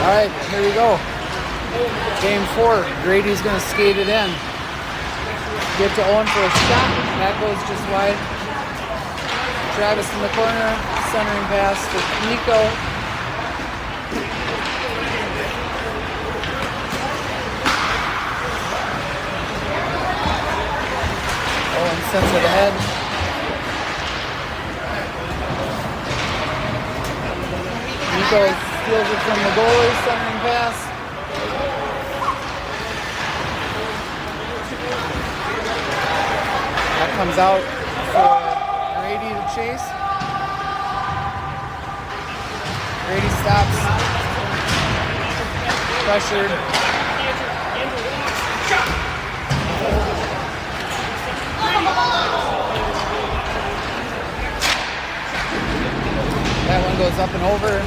All right, here we go. Game 4. Grady's going to skate it in. Get to Owen for a shot. That goes just wide. Travis in the corner. Centering pass to Nico. Owen sends it ahead. Nico steals it from the goalie, centering pass. That comes out for Grady to chase. Grady stops. Pressured. That one goes up and over.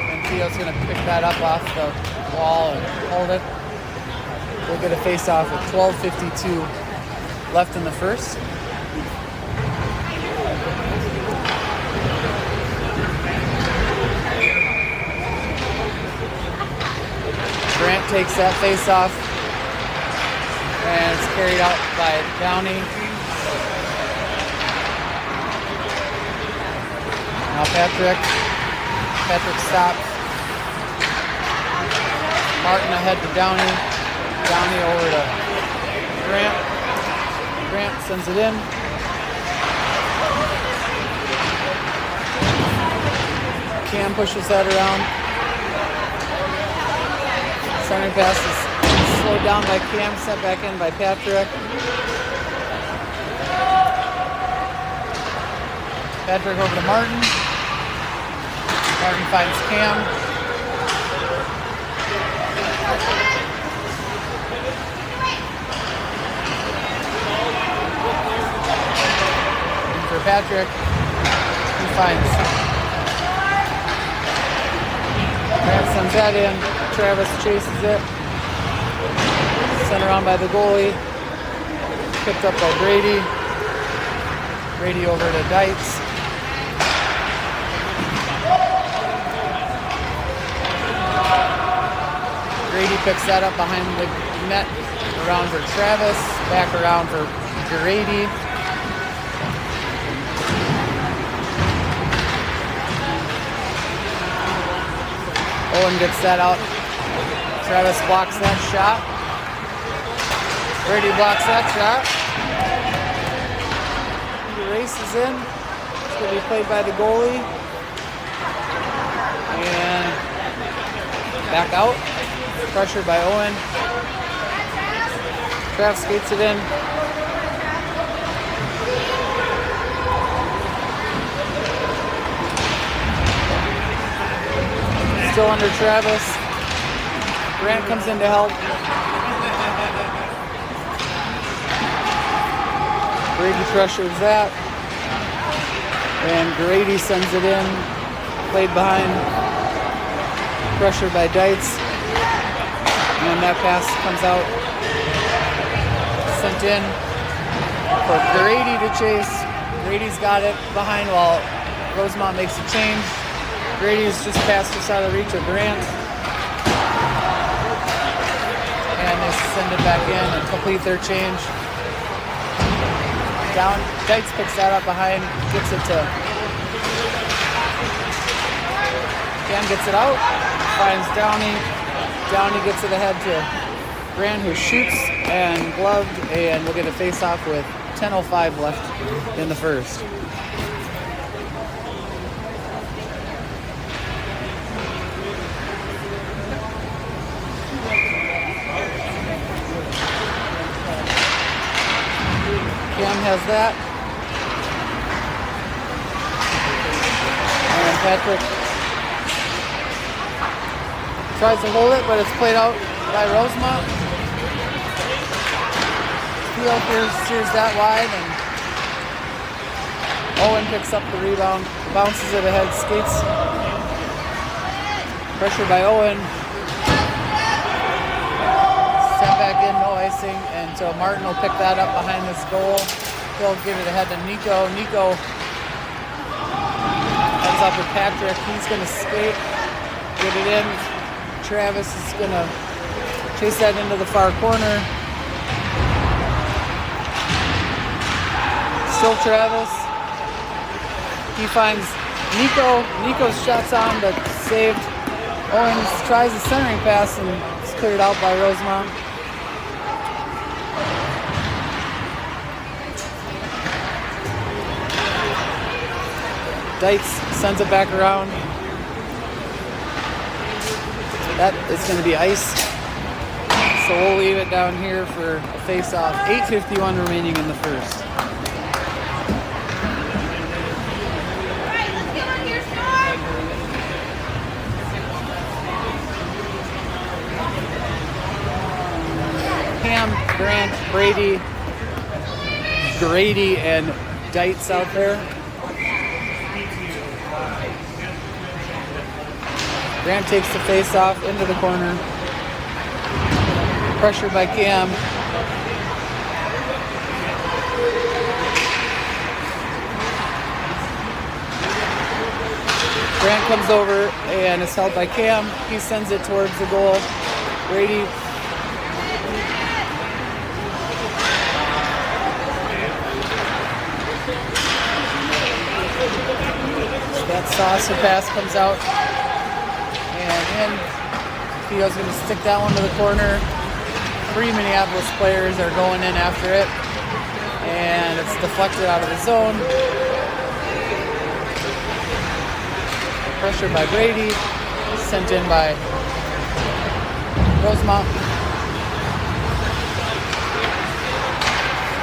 MPLS going to pick that up off the wall and hold it. We'll get a face-off with 12:52 left in the first. Grant takes that face-off, and it's carried out by Downey. Now Patrick stops. Martin ahead to Downey. Downey over to Grant. Grant sends it in. Cam pushes that around. Centering pass is slowed down by Cam, sent back in by Patrick. Patrick over to Martin. Martin finds Cam. And for Patrick, he finds Grant, sends that in. Travis chases it. Sent around by the goalie. Picked up by Brady. Brady over to Dietz. Brady picks that up behind the net, around for Travis, back around for Grady. Owen gets that out. Travis blocks that shot. Brady blocks that shot. He races in. It's going to be played by the goalie. And back out. Pressured by Owen. Travis skates it in. Still under Travis. Grant comes in to help. Brady pressures that. And Grady sends it in. Played behind. Pressured by Dietz. And that pass comes out. Sent in for Grady to chase. Grady's got it behind while Rosemount makes a change. Grady's just passed us out of reach of Grant. And they send it back in and complete their change. Down, Dietz picks that up behind, gets it to Cam, gets it out, finds Downey. Downey gets it ahead to Grant, who shoots and gloved, and we'll get a face-off with 10:05 left in the first. Cam has that. And Patrick tries to hold it, but it's played out by Rosemount. Field steers that wide, and Owen picks up the rebound, bounces it ahead, skates. Pressure by Owen. Sent back in, no icing, and so Martin will pick that up behind this goal. He'll get it ahead to Nico. Nico ends up with Patrick. He's going to skate, get it in. Travis is going to chase that into the far corner. Still Travis. He finds Nico. Nico's shot's on, but saved. Owens tries a centering pass and it's cleared out by Rosemount. Dietz sends it back around. That is going to be ice. So we'll leave it down here for a face-off. 8:51 remaining in the first. Cam, Grant, Grady, and Dietz out there. Grant takes the face off into the corner. Pressured by Cam. Grant comes over and is held by Cam. He sends it towards the goal. Brady. That saucer pass comes out. And in. Theo's going to stick that one to the corner. 3 Minneapolis players are going in after it. And it's deflected out of the zone. Pressured by Brady. Sent in by Rosemount.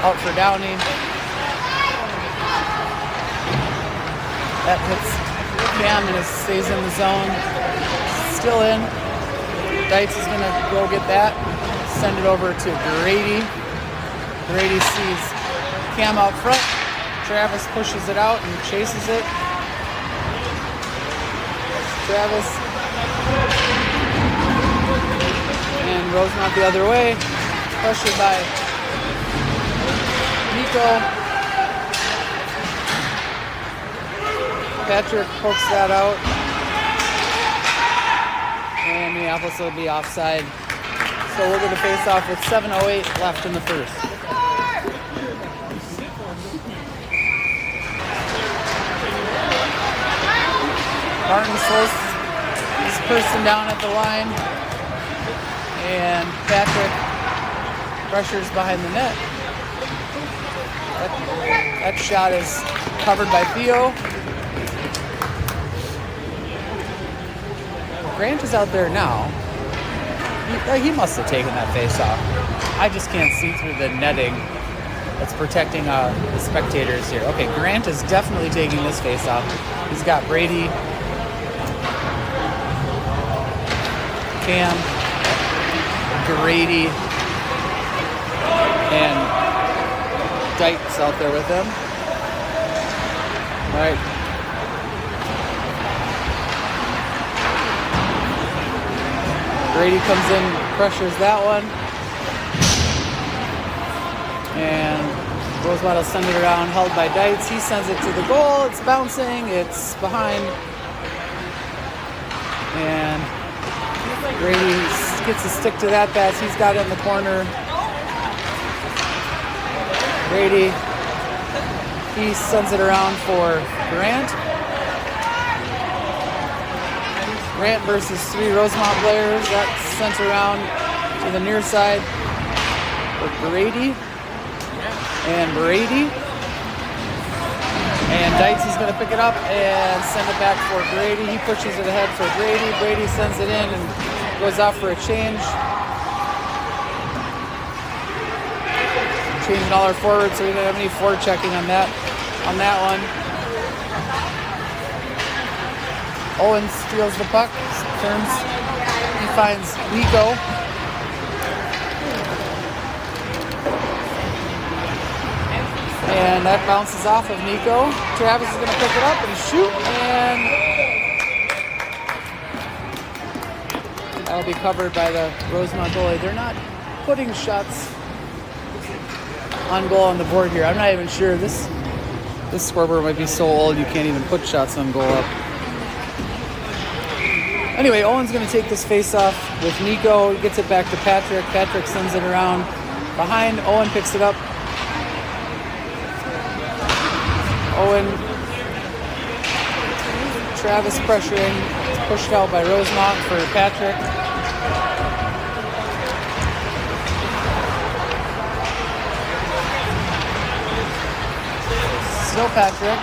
Out for Downey. That hits Cam and it stays in the zone. Still in. Dietz is going to go get that. Send it over to Grady. Grady sees Cam out front. Travis pushes it out and chases it. Travis. And Rosemount the other way. Pressured by Nico. Patrick pokes that out. And Minneapolis will be offside. So we're going to face off with 7:08 left in the first. Martin slows this person down at the line. And Patrick pressures behind the net. That shot is covered by Theo. Grant is out there now. He must have taken that face off. I just can't see through the netting that's protecting the spectators here. Okay, Grant is definitely taking this face off. He's got Brady, Cam, Grady, and Dietz out there with him. All right. Brady comes in, pressures that one. And Rosemount will send it around, held by Dietz. He sends it to the goal. It's bouncing. It's behind. And Brady gets a stick to that pass. He's got it in the corner. Brady, he sends it around for Grant. Grant versus 3 Rosemount players. That's sent around to the near side for Brady. And Dietz is going to pick it up and send it back for Brady. He pushes it ahead for Brady. Brady sends it in and goes out for a change. Changing all our forwards, so we don't have any forward checking on that one. Owens steals the puck, turns, he finds Nico. And that bounces off of Nico. Travis is going to pick it up and shoot, and that'll be covered by the Rosemount goalie. They're not putting shots on goal on the board here. I'm not even sure. This scoreboard might be so old you can't even put shots on goal up. Anyway, Owen's going to take this face-off with Nico. He gets it back to Patrick. Patrick sends it around behind. Owen picks it up. Owen, Travis pressuring. It's pushed out by Rosemount for Patrick. Still Patrick.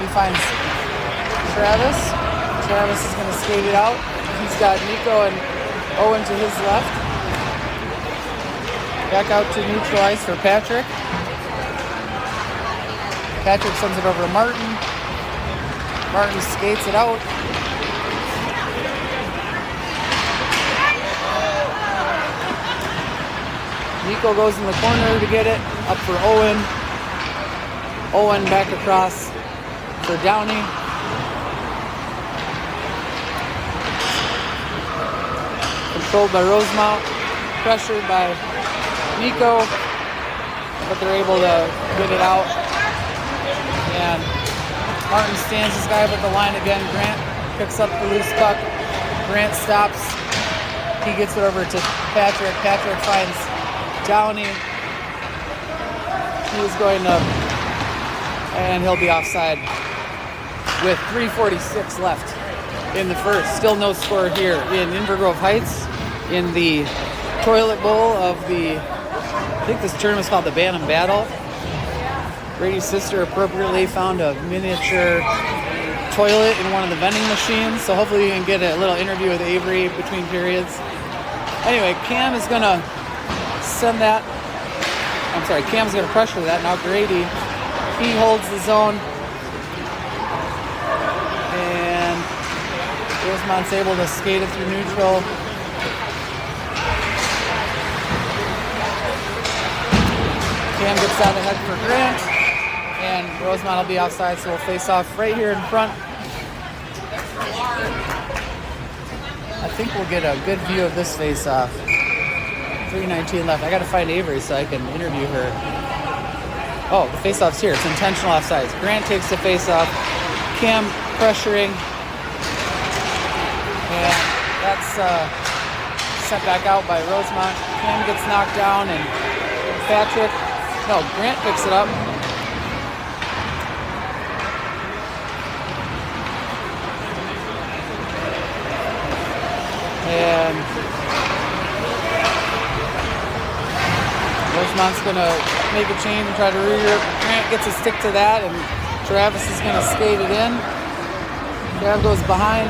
He finds Travis. Travis is going to skate it out. He's got Nico and Owen to his left. Back out to neutral ice for Patrick. Patrick sends it over to Martin. Martin skates it out. Nico goes in the corner to get it. Up for Owen. Owen back across for Downey. Controlled by Rosemount. Pressured by Nico. But they're able to get it out. And Martin stands his guy up at the line again. Grant picks up the loose puck. Grant stops. He gets it over to Patrick. Patrick finds Downey. He is going up, and he'll be offside with 3:46 left in the first. Still no score here in Invergrove Heights in the toilet bowl of the, I think this tournament is called the Bantam Battle. Brady's sister appropriately found a miniature toilet in one of the vending machines, so hopefully you can get a little interview with Avery between periods. Anyway, Cam is going to send that. I'm sorry, Cam's going to pressure that. Now Grady, he holds the zone. And Rosemont's able to skate it through neutral. Cam gets out ahead for Grant. And Rosemount will be outside, so we'll face off right here in front. I think we'll get a good view of this face off. 3:19 left. I got to find Avery so I can interview her. Oh, the face-off's here. It's intentional offsides. Grant takes the face-off. Cam pressuring. And that's sent back out by Rosemount. Cam gets knocked down and Grant picks it up. And Rosemount's going to make a change and try to regroup. Grant gets a stick to that, and Travis is going to skate it in. Trav goes behind.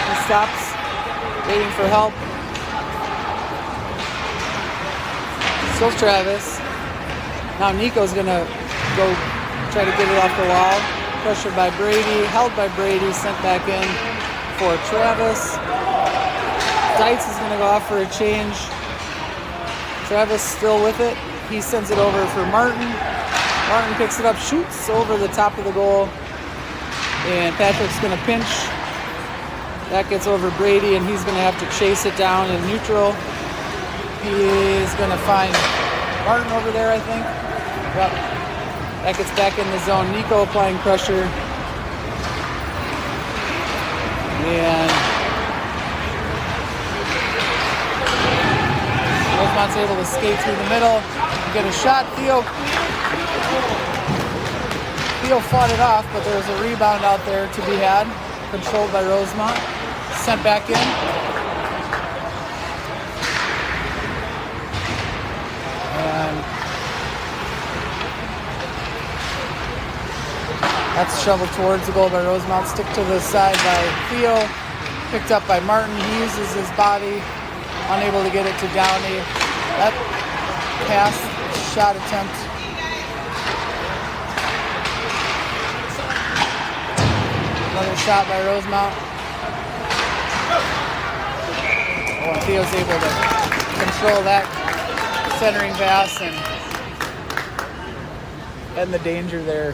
He stops, waiting for help. Still Travis. Now Nico's going to go try to get it off the wall. Pressured by Brady, held by Brady, sent back in for Travis. Dietz is going to go off for a change. Travis still with it. He sends it over for Martin. Martin picks it up, shoots over the top of the goal. And Patrick's going to pinch. That gets over Brady, and he's going to have to chase it down in neutral. He is going to find Martin over there, I think. Yep. That gets back in the zone. Nico applying pressure. And Rosemont's able to skate through the middle and get a shot. Theo fought it off, but there was a rebound out there to be had. Controlled by Rosemount. Sent back in. And that's shoveled towards the goal by Rosemount. Stick to the side by Theo. Picked up by Martin. He uses his body. Unable to get it to Downey. That pass, shot attempt. Another shot by Rosemount. Oh, and Theo's able to control that centering pass and end the danger there.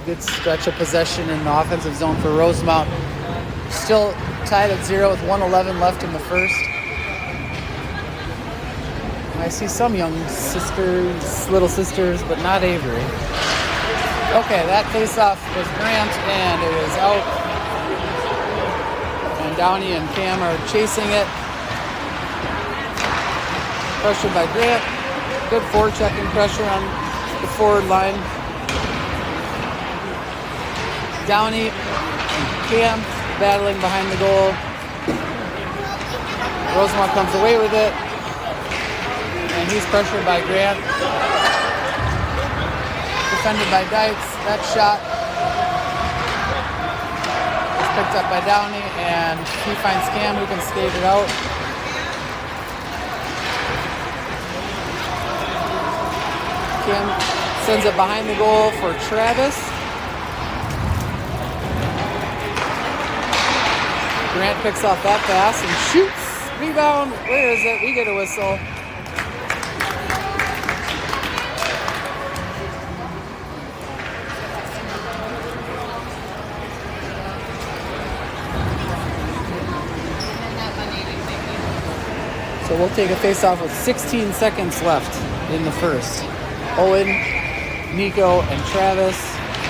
Good stretch of possession in the offensive zone for Rosemount. Still tied at 0 with 1:11 left in the first. I see some young sisters, little sisters, but not Avery. Okay, that face-off was Grant, and it is out. And Downey and Cam are chasing it. Pressured by Grant. Good forechecking pressure on the forward line. Downey and Cam battling behind the goal. Rosemount comes away with it. And he's pressured by Grant. Defended by Dykes. That shot is picked up by Downey, and he finds Cam, who can skate it out. Cam sends it behind the goal for Travis. Grant picks off that pass and shoots. Rebound. Where is it? We get a whistle. So we'll take a face-off with 16 seconds left in the first. Owen, Nico, and Travis.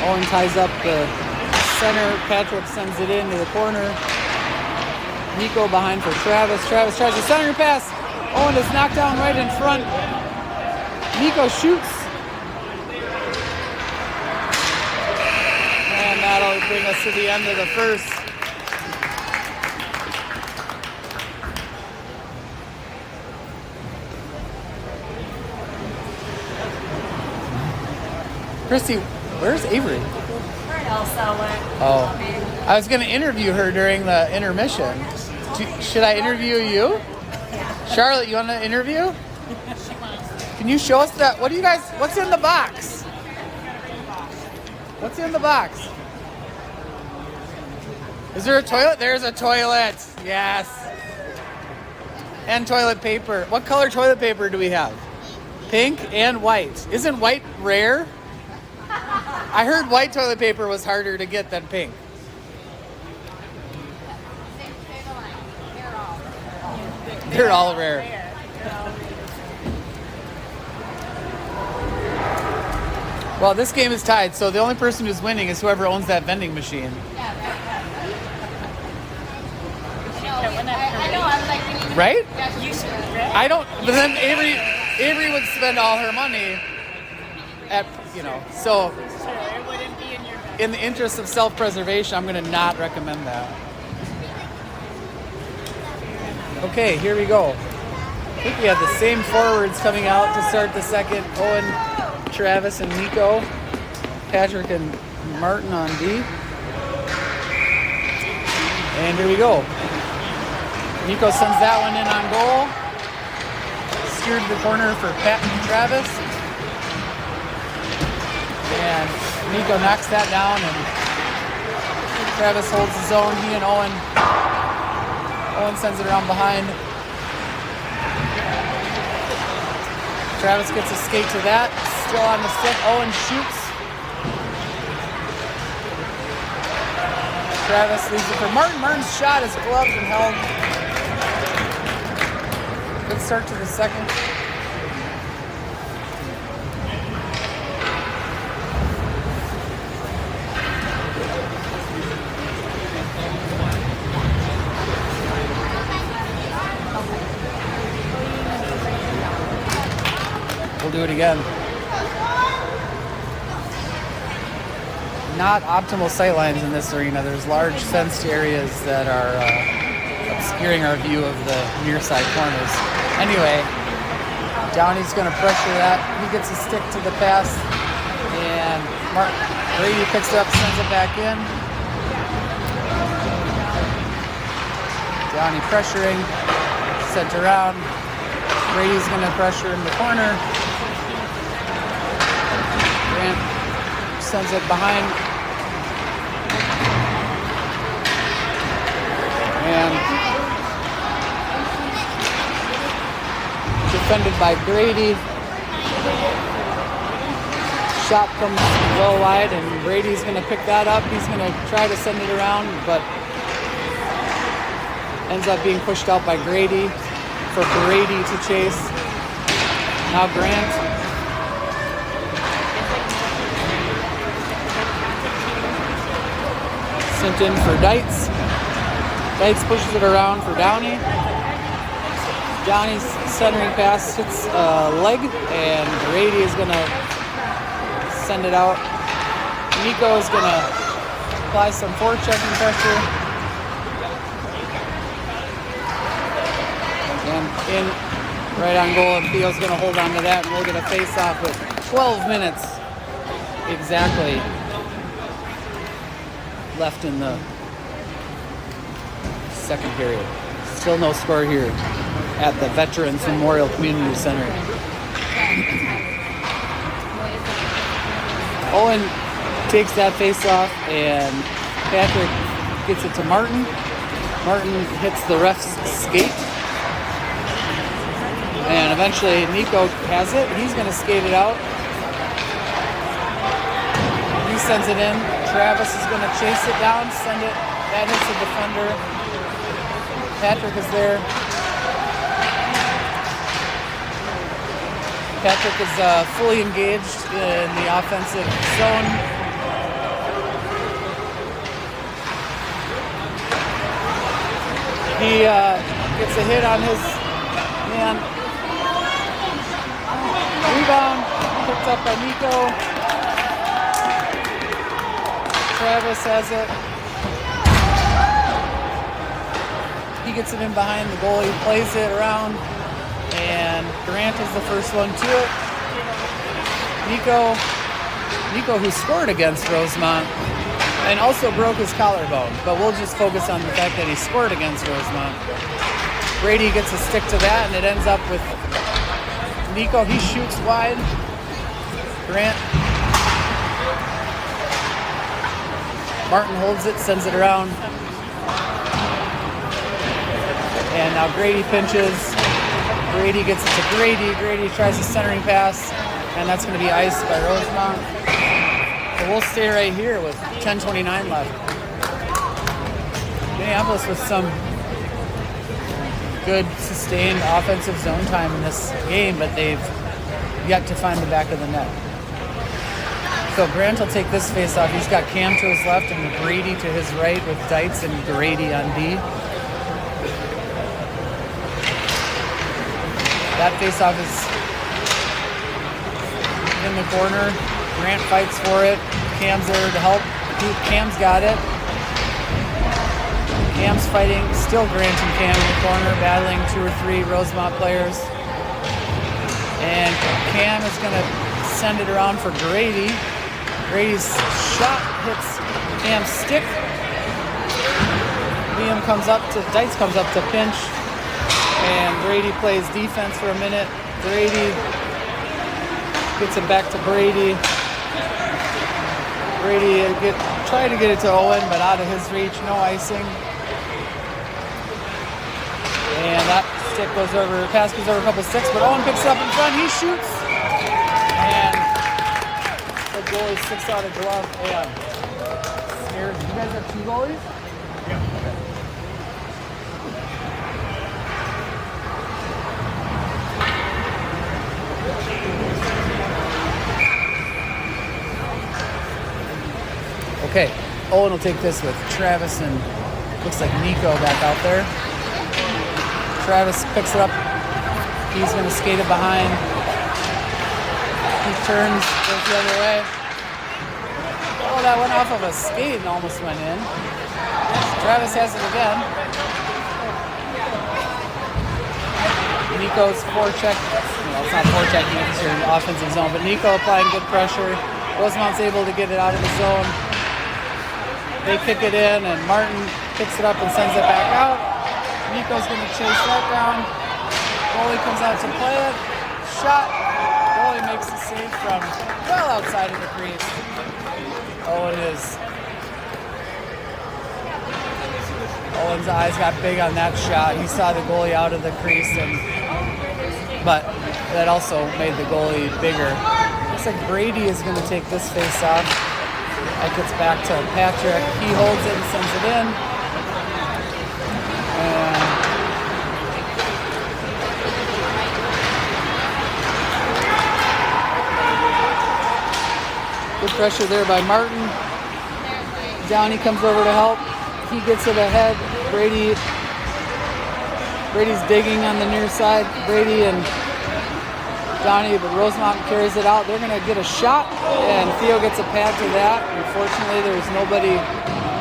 Owen ties up the center. Patrick sends it into the corner. Nico behind for Travis. Travis tries to center pass. Owen is knocked down right in front. Nico shoots. And that'll bring us to the end of the first. Christy, where's Avery? Where Elsa went. Oh, I was going to interview her during the intermission. Should I interview you? Charlotte, you want to interview? Can you show us that? What do you guys, what's in the box? What's in the box? Is there a toilet? There's a toilet. Yes. And toilet paper. What color toilet paper do we have? Pink and white. Isn't white rare? I heard white toilet paper was harder to get than pink. They're all rare. Well, this game is tied, so the only person who's winning is whoever owns that vending machine. I know, I was like, right? You should. I don't, but then Avery would spend all her money at, so It wouldn't be in your best. in the interest of self-preservation, I'm going to not recommend that. Okay, here we go. I think we have the same forwards coming out to start the second. Owen, Travis, and Nico. Patrick and Martin on D. And here we go. Nico sends that one in on goal. Steered to the corner for Pat and Travis. And Nico knocks that down, and Travis holds his own. He and Owen sends it around behind. Travis gets a skate to that. Still on the stick. Owen shoots. Travis leaves it for Martin. Martin's shot is gloved and held. Good start to the second. We'll do it again. Not optimal sightlines in this arena. There's large fenced areas that are obscuring our view of the near side corners. Anyway, Downey's going to pressure that. He gets a stick to the pass, and Brady picks it up, sends it back in. Downey pressuring, sent around. Brady's going to pressure in the corner. Grant sends it behind. And defended by Brady. Shot comes well wide, and Brady's going to pick that up. He's going to try to send it around, but ends up being pushed out by Grady for Brady to chase. Now Grant. Sent in for Dites. Dites pushes it around for Downey. Downey's centering pass hits a leg, and Grady is going to send it out. Nico is going to apply some forechecking pressure. And in right on goal, and Theo's going to hold on to that, and we'll get a face-off with 12 minutes exactly left in the second period. Still no score here at the Veterans Memorial Community Center. Owen takes that face-off, and Patrick gets it to Martin. Martin hits the ref's skate. And eventually Nico has it. He's going to skate it out. He sends it in. Travis is going to chase it down, send it. That hits the defender. Patrick is there. Patrick is fully engaged in the offensive zone. He gets a hit on his man. Rebound picked up by Nico. Travis has it. He gets it in behind the goal. He plays it around, and Grant is the first one to it. Nico, who scored against Rosemount and also broke his collarbone, but we'll just focus on the fact that he scored against Rosemount. Brady gets a stick to that, and it ends up with Nico. He shoots wide. Grant. Martin holds it, sends it around. And now Grady pinches. Grady gets it to Grady. Grady tries a centering pass, and that's going to be iced by Rosemount. So we'll stay right here with 10:29 left. Minneapolis with some good sustained offensive zone time in this game, but they've yet to find the back of the net. So Grant will take this face-off. He's got Cam to his left and Brady to his right with Dites and Grady on D. That face-off is in the corner. Grant fights for it. Cam's there to help. Cam's got it. Cam's fighting. Still Grant and Cam in the corner, battling 2 or 3 Rosemount players. And Cam is going to send it around for Grady. Grady's shot hits Cam's stick. Liam comes up to, Dites comes up to pinch. And Brady plays defense for a minute. Brady gets it back to Brady. Brady tried to get it to Owen, but out of his reach, no icing. And that stick goes over, pass goes over a couple sticks, but Owen picks it up in front. He shoots. And the goalie sticks out a glove. And here, you guys have 2 goalies? Yeah. Okay, Owen will take this with Travis and looks like Nico back out there. Travis picks it up. He's going to skate it behind. He turns, goes the other way. Oh, that went off of a skate and almost went in. Travis has it again. Nico's forecheck. Well, it's not forechecking because you're in the offensive zone, but Nico applying good pressure. Rosemount's able to get it out of the zone. They kick it in, and Martin picks it up and sends it back out. Nico's going to chase that down. Goalie comes out to play it. Shot. Goalie makes the save from well outside of the crease. Owen's eyes got big on that shot. He saw the goalie out of the crease, but that also made the goalie bigger. Looks like Brady is going to take this face off. That gets back to Patrick. He holds it and sends it in. And pressure there by Martin. Downey comes over to help. He gets it ahead. Brady's digging on the near side. Brady and Downey, but Rosemount carries it out. They're going to get a shot, and Theo gets a pad to that. Unfortunately, there's nobody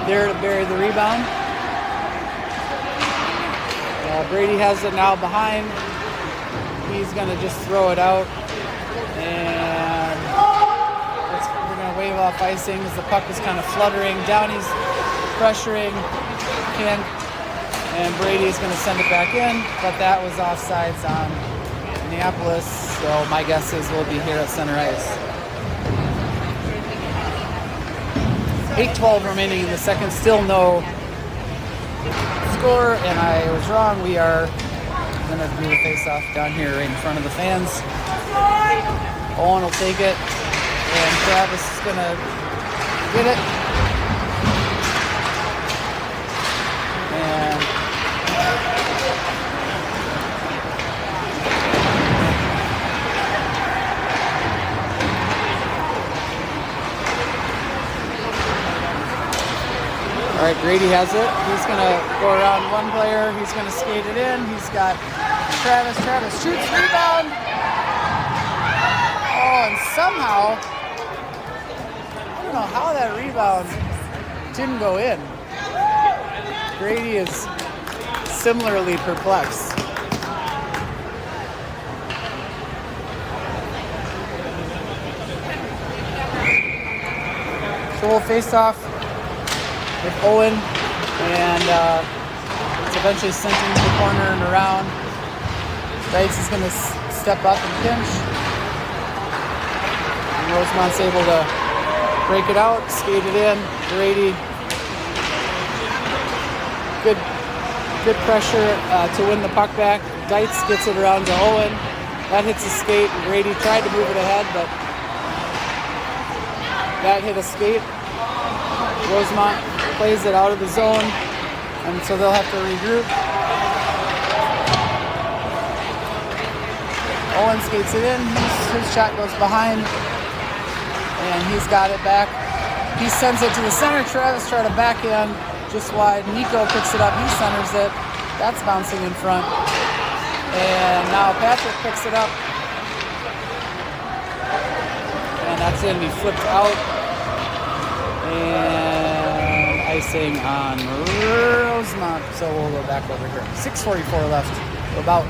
there to bury the rebound. Brady has it now behind. He's going to just throw it out, and we're going to wave off icing as the puck is kind of fluttering. Downey's pressuring, and Brady's going to send it back in, but that was offsides on Minneapolis, so my guess is we'll be here at center ice. 8:12 remaining in the second, still no score, and I was wrong. We are going to do the face-off down here right in front of the fans. Owen will take it, and Travis is going to get it. And all right, Grady has it. He's going to go around one player. He's going to skate it in. He's got Travis. Travis shoots, rebound. Oh, and somehow, I don't know how that rebound didn't go in. Grady is similarly perplexed. So we'll face off with Owen, and it's eventually sent into the corner and around. Dice is going to step up and pinch. And Rosemount's able to break it out, skate it in. Brady, good pressure to win the puck back. Dice gets it around to Owen. That hits a skate. Brady tried to move it ahead, but that hit a skate. Rosemount plays it out of the zone, and so they'll have to regroup. Owen skates it in. His shot goes behind, and he's got it back. He sends it to the center. Travis tried to backhand just wide. Nico picks it up. He centers it. That's bouncing in front. And now Patrick picks it up, and that's going to be flipped out. And icing on Rosemount, so we'll go back over here. 6:44 left. We're about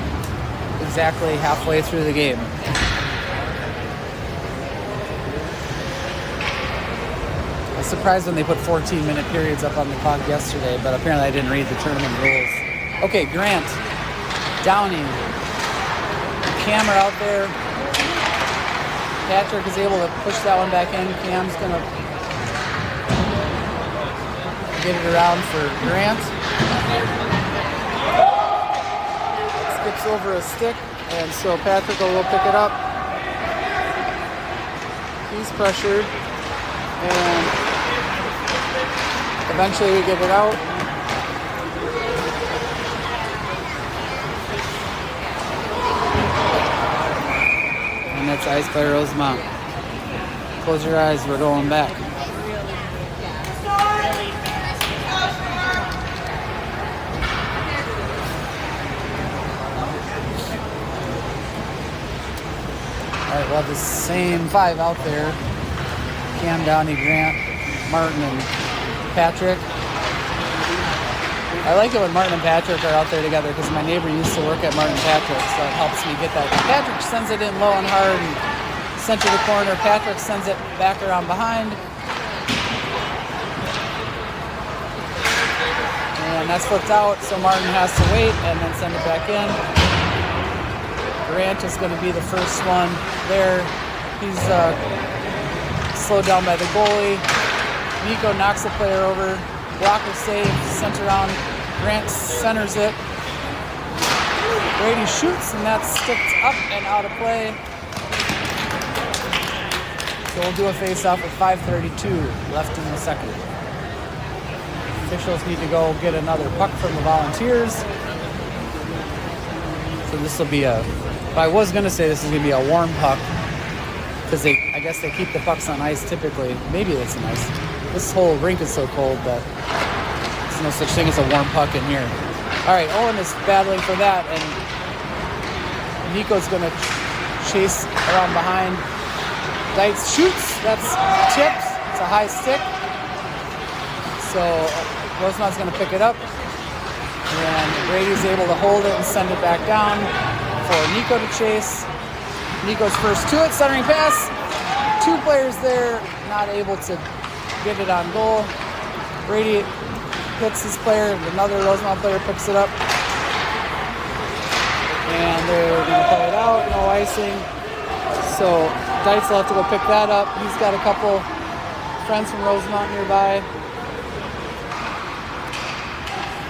exactly halfway through the game. I was surprised when they put 14-minute periods up on the clock yesterday, but apparently I didn't read the tournament rules. Okay, Grant, Downey, Cam are out there. Patrick is able to push that one back in. Cam's going to get it around for Grant. Skips over a stick, and so Patrick will go pick it up. He's pressured, and eventually we get it out. And that's iced by Rosemount. Close your eyes, we're going back. All right, we'll have the same five out there. Cam, Downey, Grant, Martin, and Patrick. I like it when Martin and Patrick are out there together because my neighbor used to work at Martin Patrick, so it helps me get that. Patrick sends it in low and hard and center the corner. Patrick sends it back around behind. And that's flipped out, so Martin has to wait and then send it back in. Grant is going to be the first one there. He's slowed down by the goalie. Nico knocks the player over. Blocker save, sent around. Grant centers it. Brady shoots, and that sticks up and out of play. So we'll do a face-off with 5:32 left in the second. Officials need to go get another puck from the Volunteers. So this will be a... I was going to say this is going to be a warm puck because I guess they keep the pucks on ice typically. Maybe it's nice. This whole rink is so cold that there's no such thing as a warm puck in here. All right, Owen is battling for that, and Nico's gonna chase around behind. Dietz shoots. That's tips. It's a high stick. So Rosemount's gonna pick it up, and Brady's able to hold it and send it back down for Nico to chase. Nico's first to it, centering pass. Two players there, not able to get it on goal. Brady hits his player, another Rosemount player picks it up. And they're going to play it out, no icing. So Dietz will have to go pick that up. He's got a couple friends from Rosemount nearby.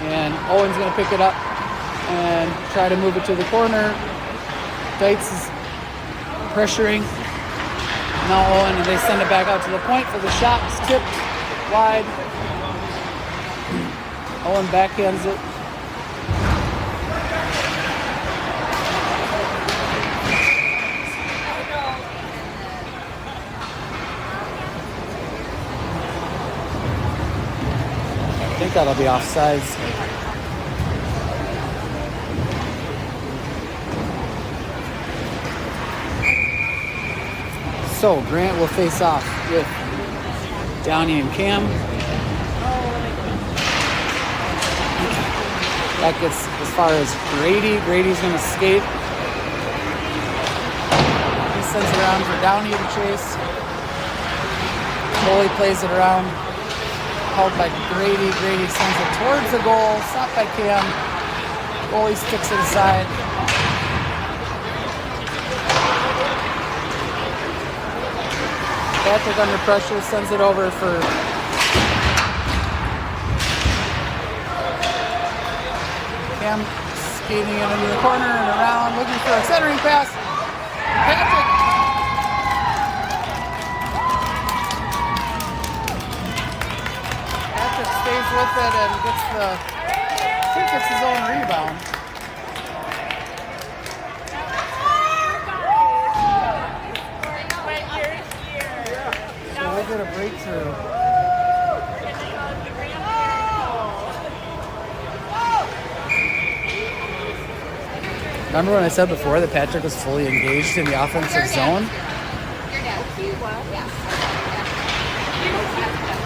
And Owen's going to pick it up and try to move it to the corner. Dietz is pressuring. Now Owen, and they send it back out to the point for the shot. It's tipped wide. Owen backhands it. I think that'll be offsides. So Grant will face off with Downey and Cam. That gets as far as Grady. Grady's going to skate. He sends it around for Downey to chase. Goalie plays it around. Held by Grady. Grady sends it towards the goal. Stopped by Cam. Goalie sticks it aside. Patrick under pressure sends it over for Cam, skating it into the corner and around, looking for a centering pass. Patrick stays with it and gets I think it's his own rebound. So we'll get a breakthrough. Remember when I said before that Patrick was fully engaged in the offensive zone?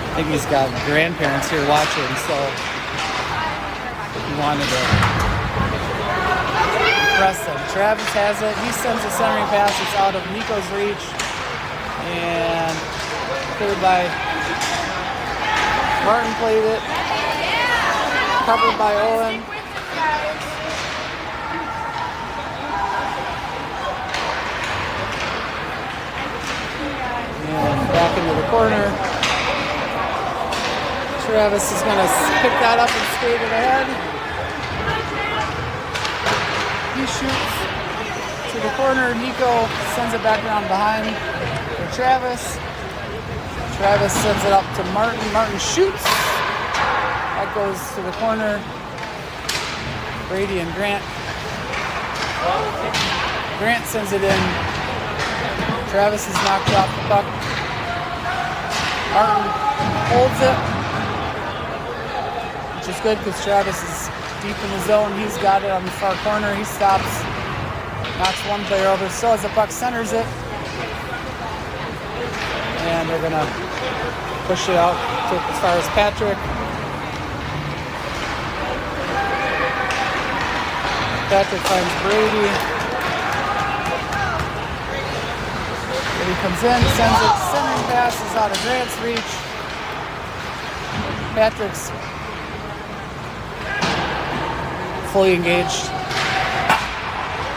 I think he's got grandparents here watching, so he wanted to impress them. Travis has it. He sends a centering pass. It's out of Nico's reach. And cleared by Martin, played it. Covered by Owen. And back into the corner. Travis is going to pick that up and skate it ahead. He shoots to the corner. Nico sends it back down behind for Travis. Travis sends it up to Martin. Martin shoots. That goes to the corner. Brady and Grant. Grant sends it in. Travis is knocked off the puck. Martin holds it, which is good because Travis is deep in the zone. He's got it on the far corner. He stops, knocks one player over. So as the puck centers it, and they're gonna push it out to as far as Patrick. Patrick finds Brady. He comes in, sends it, centering pass is out of Grant's reach. Patrick's fully engaged.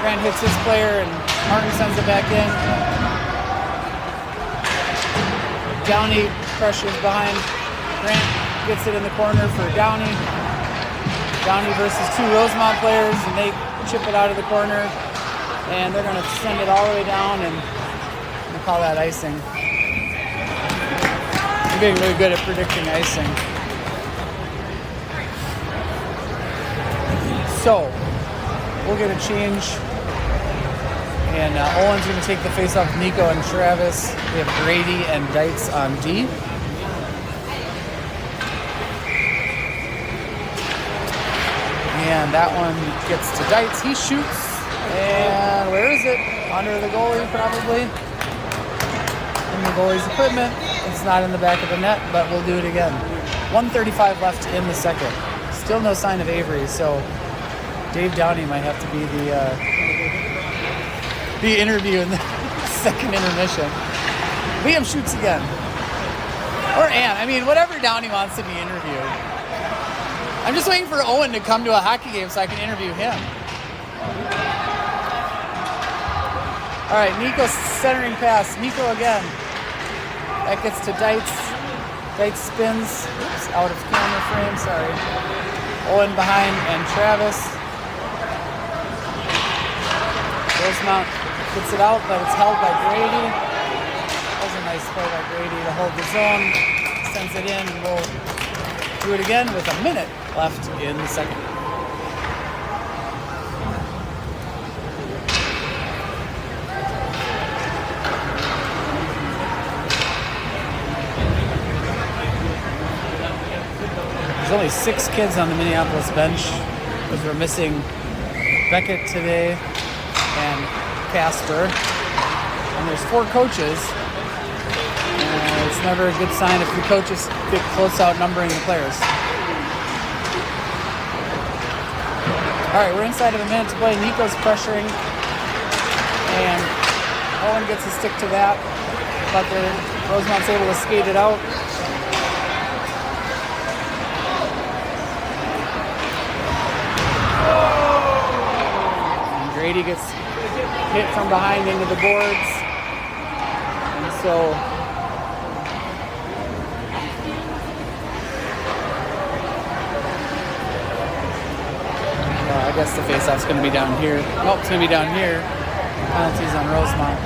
Grant hits his player and Martin sends it back in. Downey pressures behind. Grant gets it in the corner for Downey. Downey versus two Rosemount players, and they chip it out of the corner. And they're going to send it all the way down and call that icing. I'm getting really good at predicting icing. So we'll get a change, And Owen's going to take the face off with Nico and Travis. We have Grady and Dites on D. And that one gets to Dites. He shoots. And where is it? Under the goalie, probably. In the goalie's equipment. It's not in the back of the net, but we'll do it again. 1:35 left in the second. Still no sign of Avery, so Dave Downey might have to be the interview in the second intermission. Liam shoots again. Or Ann. I mean, whatever Downey wants to be interviewed. I'm just waiting for Owen to come to a hockey game so I can interview him. All right, Nico centering pass. Nico again. That gets to Dites. Dites spins. Oops, out of camera frame, sorry. Owen behind and Travis. Rosemount gets it out, but it's held by Grady. That was a nice play by Grady to hold the zone. Sends it in, and we'll do it again with a minute left in the second. There's only 6 kids on the Minneapolis bench because we're missing Beckett today and Casper. And there's 4 coaches. And it's never a good sign if the coaches get close outnumbering the players. All right, we're inside of a minute to play. Nico's pressuring. And Owen gets a stick to that. But Rosemount's able to skate it out. Grady gets hit from behind into the boards. And so I guess the face-off's going to be down here. Nope, it's going to be down here. Penalties on Rosemount.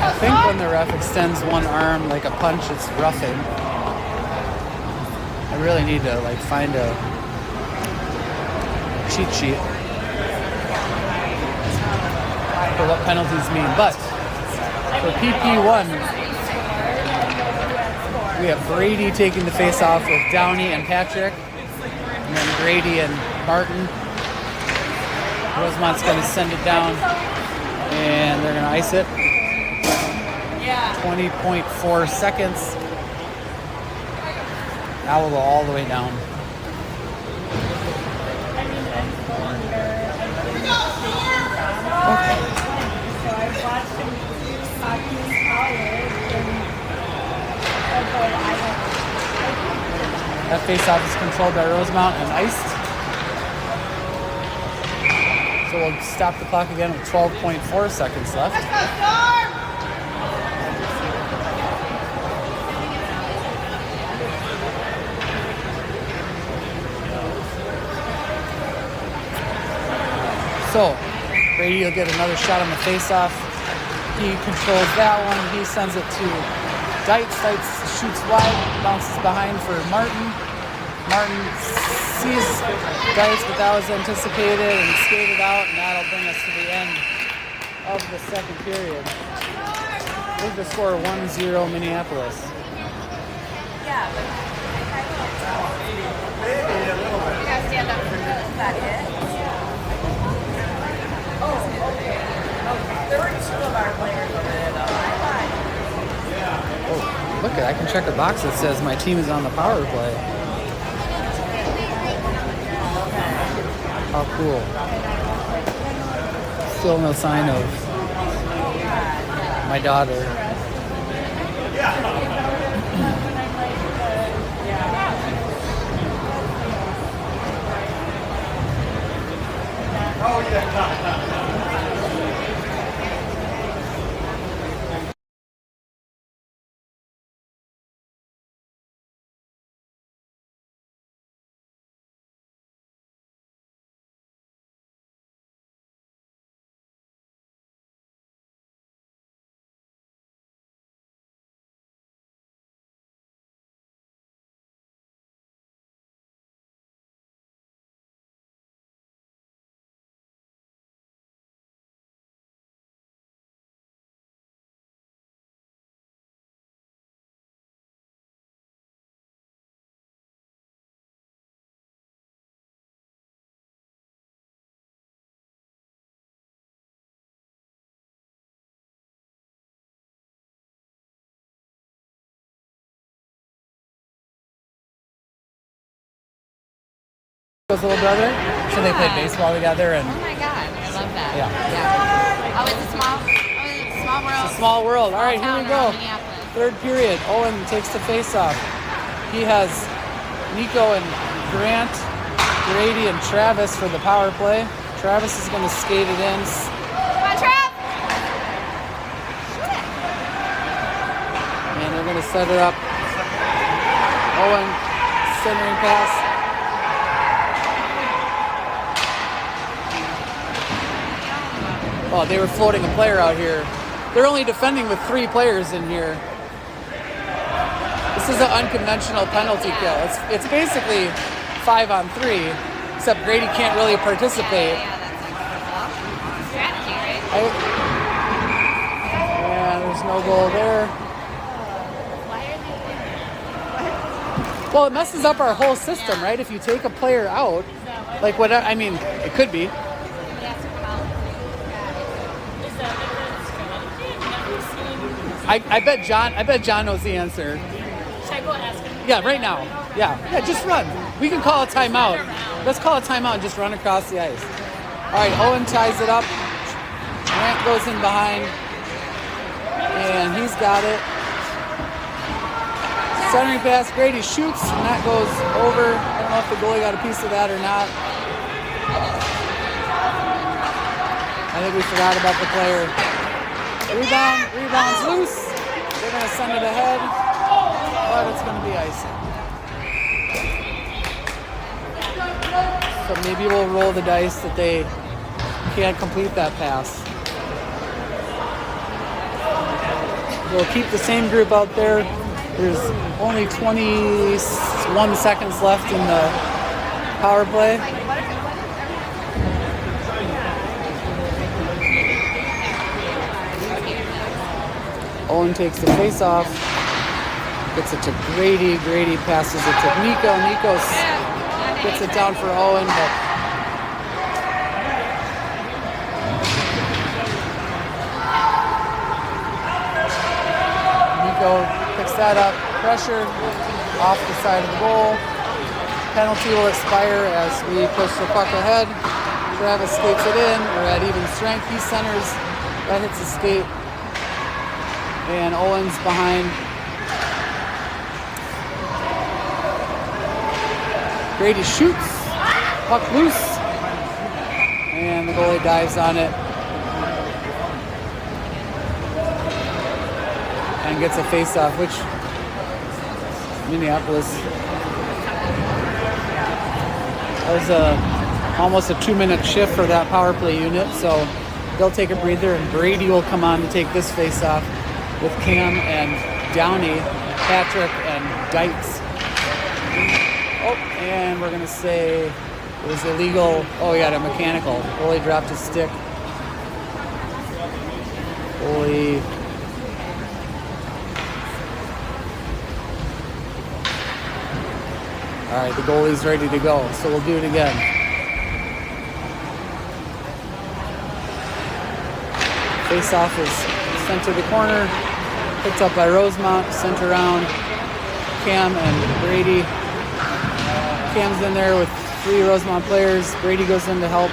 I think when the ref extends one arm like a punch, it's roughing. I really need to find a cheat sheet for what penalties mean. But for PP1, we have Brady taking the face off with Downey and Patrick, and then Grady and Martin. Rosemount's going to send it down, and they're going to ice it. 20.4 seconds. Now we'll go all the way down. Okay. That face-off is controlled by Rosemount and iced. So we'll stop the clock again with 12.4 seconds left. So, Brady will get another shot on the face-off. He controls that one. He sends it to Dites. Dites shoots wide, bounces behind for Martin. Martin sees Dites, but that was anticipated and skated out, and that'll bring us to the end of the second period. With the score 1-0 Minneapolis. Yeah, but you gotta stand up for that hit. There were 2 of our players over there, though. Oh, look, I can check a box that says my team is on the power play. How cool. Still no sign of my daughter. Oh, yeah. Nico's little brother. So they played baseball together and. Oh my god, I love that. Yeah. Oh, it's a small world. It's a small world. All right, here we go. Minneapolis. Third period. Owen takes the face-off. He has Nico and Grant, Grady, and Travis for the power play. Travis is going to skate it in. Come on, Trav! And they're going to set it up. Owen, centering pass. Oh, they were floating a player out here. They're only defending with 3 players in here. This is an unconventional penalty kill. It's basically 5-on-3, except Grady can't really participate. Strategy, right? Yeah, there's no goal there. Why are they? Well, it messes up our whole system, right? If you take a player out, like whatever, I mean, it could be. I bet John knows the answer. Should I go ask him? Yeah, right now. Yeah, just run. We can call a timeout. Let's call a timeout and just run across the ice. All right, Owen ties it up. Grant goes in behind, and he's got it. Centering pass, Grady shoots, and that goes over. I don't know if the goalie got a piece of that or not. I think we forgot about the player. Rebound's loose. They're going to send it ahead, but it's going to be icing. So maybe we'll roll the dice that they can't complete that pass. We'll keep the same group out there. There's only 21 seconds left in the power play. Owen takes the face off, gets it to Grady. Grady passes it to Nico. Nico gets it down for Owen, but Nico picks that up. Pressure off the side of the goal. Penalty will expire as we push the puck ahead. Travis skates it in. We're at even strength. He centers. That hits the skate. And Owen's behind. Grady shoots. Puck loose. And the goalie dives on it. And gets a face-off, which Minneapolis. That was almost a 2-minute shift for that power play unit, so they'll take a breather, and Brady will come on to take this face-off with Cam and Downey, Patrick and Dites. Oh, and we're gonna say it was illegal. Oh, we got a mechanical. Goalie dropped his stick. Goalie. All right, the goalie's ready to go, so we'll do it again. Face-off is sent to the corner, picked up by Rosemount, sent around Cam and Brady. Cam's in there with 3 Rosemount players. Brady goes in to help.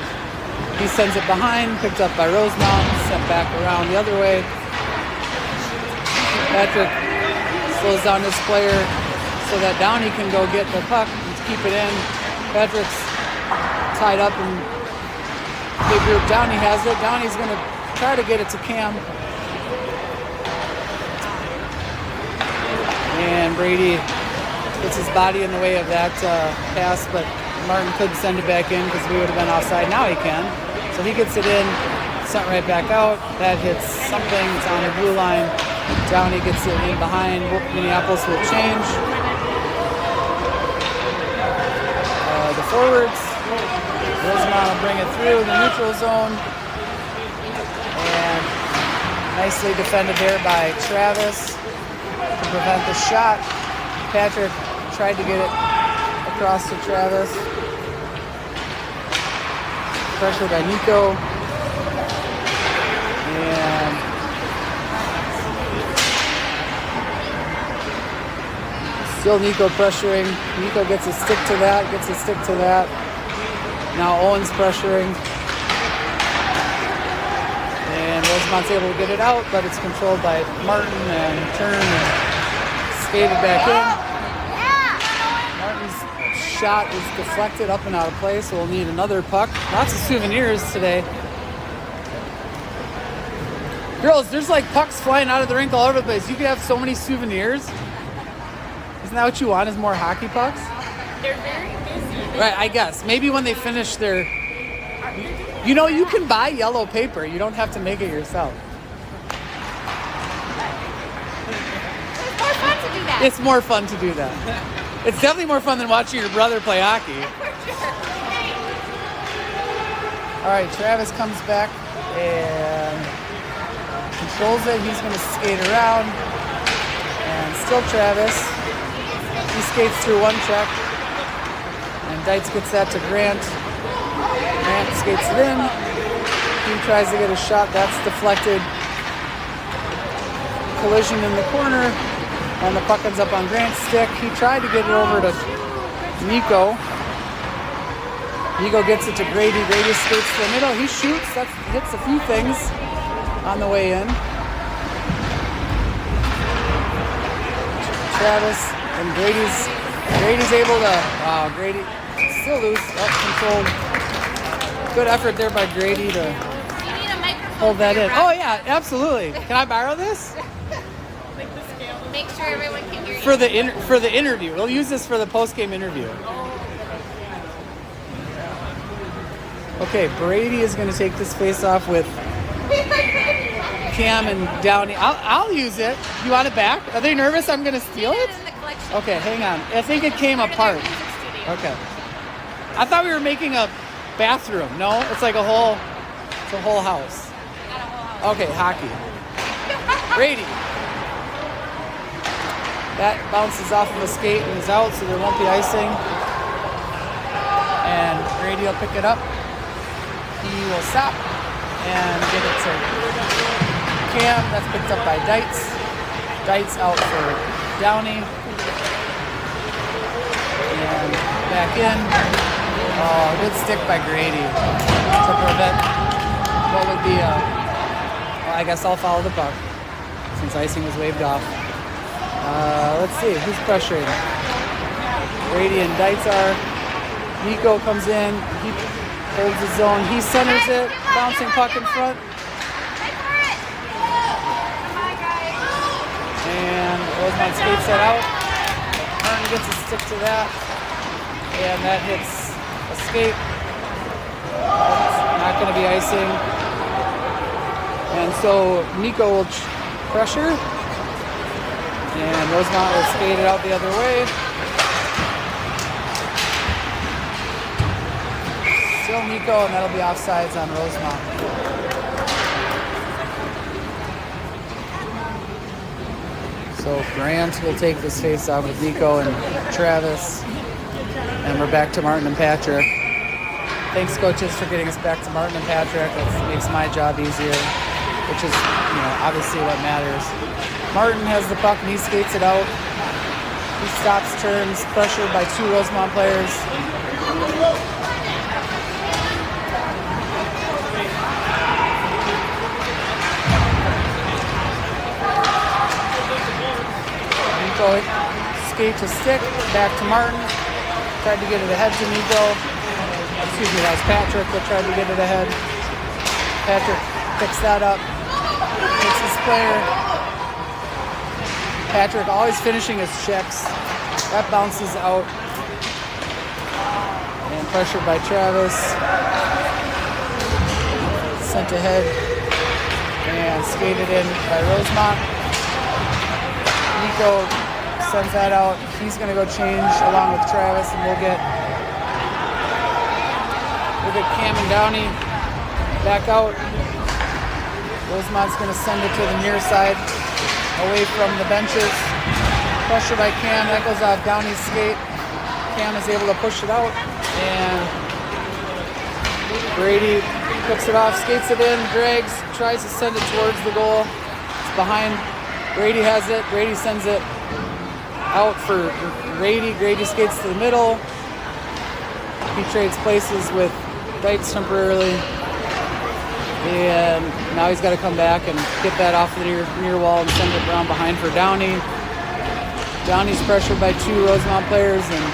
He sends it behind, picked up by Rosemount, sent back around the other way. Patrick slows down his player so that Downey can go get the puck and keep it in. Patrick's tied up in big group. Downey has it. Downey's going to try to get it to Cam. And Brady puts his body in the way of that pass, but Martin couldn't send it back in because we would have been offside. Now he can. So he gets it in, sent right back out. That hits something. It's on the blue line. Downey gets it in behind. Minneapolis will change. The forwards. Rosemount will bring it through the neutral zone. And nicely defended there by Travis to prevent the shot. Patrick tried to get it across to Travis. Pressure by Nico. And still Nico pressuring. Nico gets a stick to that, Now Owen's pressuring. And Rosemount's able to get it out, but it's controlled by Martin and turned and skated back in. Martin's shot is deflected up and out of play, so we'll need another puck. Lots of souvenirs today. Girls, there's like pucks flying out of the rink all over the place. You could have so many souvenirs. Isn't that what you want, is more hockey pucks? They're very busy. Right, I guess. Maybe when they finish their... You know, you can buy yellow paper. You don't have to make it yourself. It's more fun to do that. It's more fun to do that. It's definitely more fun than watching your brother play hockey. All right, Travis comes back and controls it. He's going to skate around. And still Travis. He skates through one check. And Deitz gets that to Grant. Grant skates it in. He tries to get a shot. That's deflected. Collision in the corner. And the puck ends up on Grant's stick. He tried to get it over to Nico. Nico gets it to Grady. Grady skates to the middle. He shoots. That hits a few things on the way in. Travis and Grady's able to... Grady still loose. Controlled. Good effort there by Grady to You need a microphone hold that for your in. Oh yeah, absolutely. Can I borrow this? Make sure everyone can hear you. For the interview. We'll use this for the post-game interview. Okay, Brady is going to take this face-off with Cam and Downey. I'll use it. You want it back? Are they nervous I'm going to steal it? In the collection. Okay, hang on. I think it came apart. Okay. I thought we were making a bathroom. No, it's like a whole house. Not a whole house. Okay, hockey. Brady. That bounces off of a skate and is out, so there won't be icing. And Brady will pick it up. He will stop and get it to Cam. That's picked up by Deitz. Deitz out for Downey. And back in. Oh, good stick by Grady to prevent what would be a... Well, I guess I'll follow the puck since icing was waved off. Let's see, who's pressuring? Brady and Deitz are. Nico comes in. He holds his zone. He centers it. Bouncing puck in front. And Rosemount skates that out. Martin gets a stick to that. And that hits a skate. Not going to be icing. And so Nico will pressure. And Rosemount will skate it out the other way. Still Nico, and that'll be offsides on Rosemount. So Grant will take this face off with Nico and Travis. And we're back to Martin and Patrick. Thanks, coaches, for getting us back to Martin and Patrick. That makes my job easier, which is, obviously what matters. Martin has the puck and he skates it out. He stops, turns, pressured by two Rosemount players. Nico skates a stick, back to Martin. Tried to get it ahead to Nico. Excuse me, that was Patrick that tried to get it ahead. Patrick picks that up. Takes his player. Patrick always finishing his checks. That bounces out. And pressured by Travis. Sent ahead. And skated in by Rosemount. Nico sends that out. He's going to go change along with Travis, and we'll get Cam and Downey back out. Rosemount's going to send it to the near side, away from the benches. Pressure by Cam, that goes off Downey's skate. Cam is able to push it out, and Brady picks it off, skates it in, drags, tries to send it towards the goal. It's behind. Brady has it. Brady sends it out for Grady. Grady skates to the middle. He trades places with Dites temporarily. And now he's got to come back and get that off the near wall and send it around behind for Downey. Downey's pressured by 2 Rosemount players, and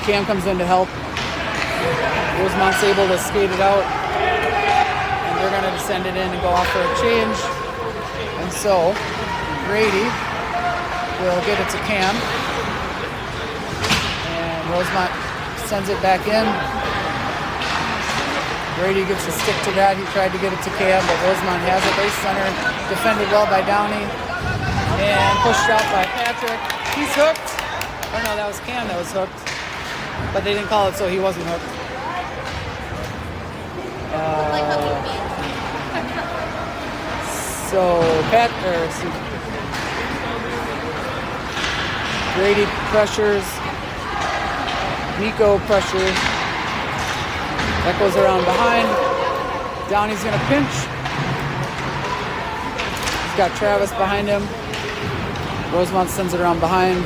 Cam comes in to help. Rosemont's able to skate it out, and they're going to send it in and go off for a change. And so Grady will get it to Cam, and Rosemont sends it back in. Grady gets a stick to that. He tried to get it to Cam, but Rosemont has it. Base center, defended well by Downey, and pushed out by Patrick. He's hooked. Oh no, that was Cam that was hooked, but they didn't call it, so he wasn't hooked. So Grady pressures. Nico pressure. That goes around behind. Downey's gonna pinch. He's got Travis behind him. Rosemont sends it around behind.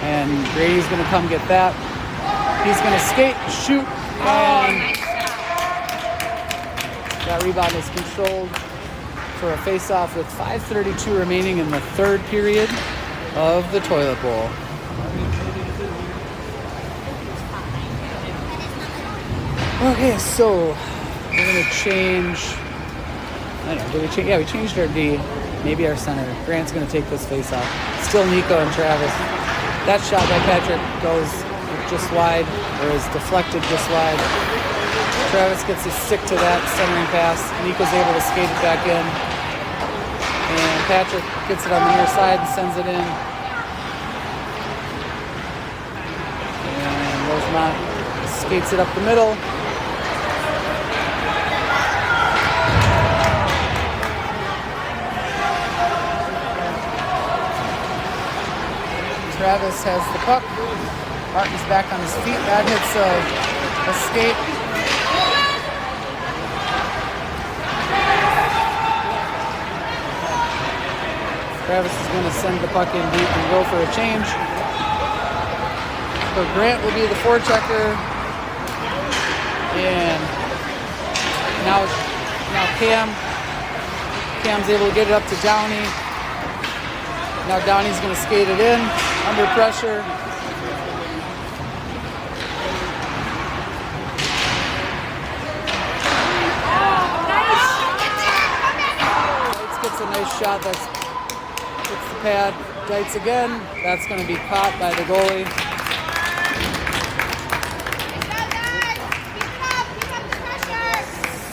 And Grady's gonna come get that. He's gonna skate, shoot, and that rebound is controlled for a face-off with 5:32 remaining in the third period of the toilet bowl. Okay, so we're gonna change. I don't know. Did we change? Yeah, we changed our D. Maybe our center. Grant's gonna take this face off. Still Nico and Travis. That shot by Patrick goes just wide, or is deflected just wide. Travis gets a stick to that centering pass. Nico's able to skate it back in, and Patrick gets it on the near side and sends it in. And Rosemont skates it up the middle. Travis has the puck. Martin's back on his feet. That hits a skate. Travis is going to send the puck in deep and go for a change. So Grant will be the forechecker. And now Cam's able to get it up to Downey. Now Downey's going to skate it in under pressure. Dites gets a nice shot that hits the pad. Dites again. That's going to be caught by the goalie.